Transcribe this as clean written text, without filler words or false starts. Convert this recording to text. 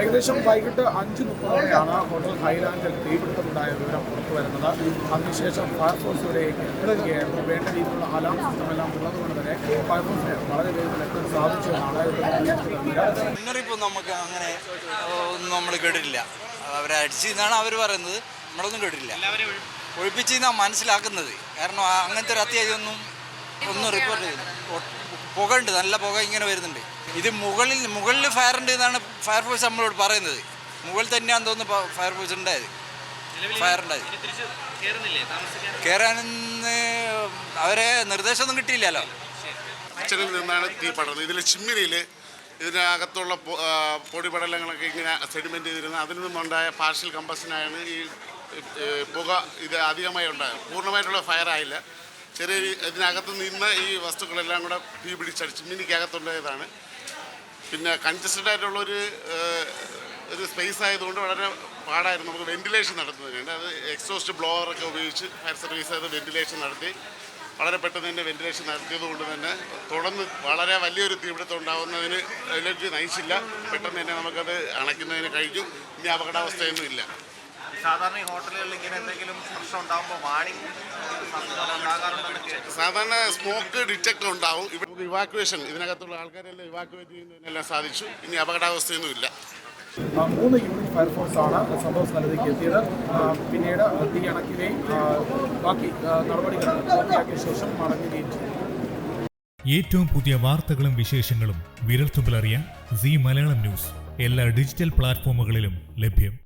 ഏകദേശം വൈകിട്ട് 5:30 ഹോട്ടൽ ഹൈലാൻഡിൽ തീപിടുത്തമുണ്ടായ വിവരം പുറത്തു വരുന്നത്. അതിനുശേഷം ഫയർഫോഴ്സ് ഇവിടേക്ക് എത്തുകയായിരുന്നു. വേണ്ട രീതിയിലുള്ള അലാം സിസ്റ്റമെല്ലാം ഉള്ളതുകൊണ്ട് തന്നെ ഫയർഫോഴ്സിന് വളരെ വേഗത്തിൽ എത്താൻ സാധിച്ചു എന്നാണ് മുന്നറിയിപ്പ്. നമുക്ക് അങ്ങനെ ഒന്നും നമ്മൾ കേട്ടിട്ടില്ല. അവരെ അടിച്ചെന്നാണ് അവർ പറയുന്നത്, നമ്മളൊന്നും കേട്ടിട്ടില്ല. ഒഴിപ്പിച്ചെന്നാണ് മനസ്സിലാക്കുന്നത്. കാരണം അങ്ങനത്തെ ഒരു അത്യാവശ്യമൊന്നും റിപ്പോർട്ട് ചെയ്തു. പുക ഉണ്ട്, നല്ല പുക ഇങ്ങനെ വരുന്നുണ്ട്. ഇത് മുകളിൽ ഫയർ ഉണ്ട് എന്നാണ് ഫയർഫോഴ്സ് നമ്മളോട് പറയുന്നത്. മുകളിൽ തന്നെയാണെന്ന് തോന്നുന്നു ഫയർഫോഴ്സ് ഉണ്ടായത്, ഫയർ ഉണ്ടായത്. കയറാനെന്ന് അവരെ നിർദ്ദേശമൊന്നും കിട്ടിയില്ലല്ലോ. കിച്ചണിൽ നിന്നാണ് തീ പടർന്നത്. ഇതിൽ ചിമ്മിനിയിൽ ഇതിനകത്തുള്ള പൊടിപടലങ്ങളൊക്കെ ഇങ്ങനെ സെഡിമെൻ്റ് ചെയ്തിരുന്നത്. അതിൽ നിന്നുണ്ടായ പാർഷ്യൽ കമ്പഷനാണ് ഈ പുക ഇത് അധികമായി ഉണ്ടായത്. പൂർണ്ണമായിട്ടുള്ള ഫയറായില്ല. ചെറിയ ഇതിനകത്ത് നിന്ന് ഈ വസ്തുക്കളെല്ലാം കൂടെ തീ പിടിച്ചടിച്ച് ചിമ്മിനിക്കകത്തുണ്ടായതാണ്. പിന്നെ കൺജസ്റ്റഡ് ആയിട്ടുള്ളൊരു സ്പേസ് ആയതുകൊണ്ട് വളരെ പാടായിരുന്നു നമുക്ക് വെന്റിലേഷൻ നടത്തുന്നതിനുണ്ട്. അത് എക്സോസ്റ്റ് ബ്ലോവറൊക്കെ ഉപയോഗിച്ച് ഫയർ സർവീസ് അത് വെന്റിലേഷൻ നടത്തി വളരെ പെട്ടെന്ന് തന്നെ വെന്റിലേഷൻ നടത്തിയത് കൊണ്ട് തന്നെ തുടർന്ന് വളരെ വലിയൊരു തീപിടുത്തം ഉണ്ടാകുന്നതിന് അതിലേക്ക് നയിച്ചില്ല. പെട്ടെന്ന് തന്നെ നമുക്കത് അണയ്ക്കുന്നതിന് കഴിഞ്ഞു. ഇനി അപകടാവസ്ഥയൊന്നും ഇല്ല. സാധാരണ ഈ ഹോട്ടലുകളിൽ ഇങ്ങനെ എന്തെങ്കിലും പ്രശ്നം ഉണ്ടാകുമ്പോൾ വാണിംഗ് സാധാരണ സ്മോക്ക് ഡിറ്റക്ടർ ഉണ്ടാവും. ഇവിടെ ഇവാക്യുവേഷൻ ഇതിനകത്തുള്ള ആൾക്കാരെല്ലാം ഇവാക്യുവേറ്റ് ചെയ്യുന്നതിനെല്ലാം സാധിച്ചു. ഇനി അപകടാവസ്ഥയൊന്നും ഇല്ല. 3 യൂണിറ്റ് ഫയർഫോഴ്സാണ് സംഭവ സ്ഥലത്തേക്ക് എത്തിയത്. പിന്നീട് തീ അണയ്ക്കുകയും ബാക്കി നടപടികൾ പൂർത്തിയാക്കിയ ശേഷം മടങ്ങുകയും ചെയ്തു. ഏറ്റവും പുതിയ വാർത്തകളും വിശേഷങ്ങളും വിരൽത്തുമ്പിലറിയാൻ സീ മലയാളം ന്യൂസ് എല്ലാ ഡിജിറ്റൽ പ്ലാറ്റ്ഫോമുകളിലും ലഭ്യം.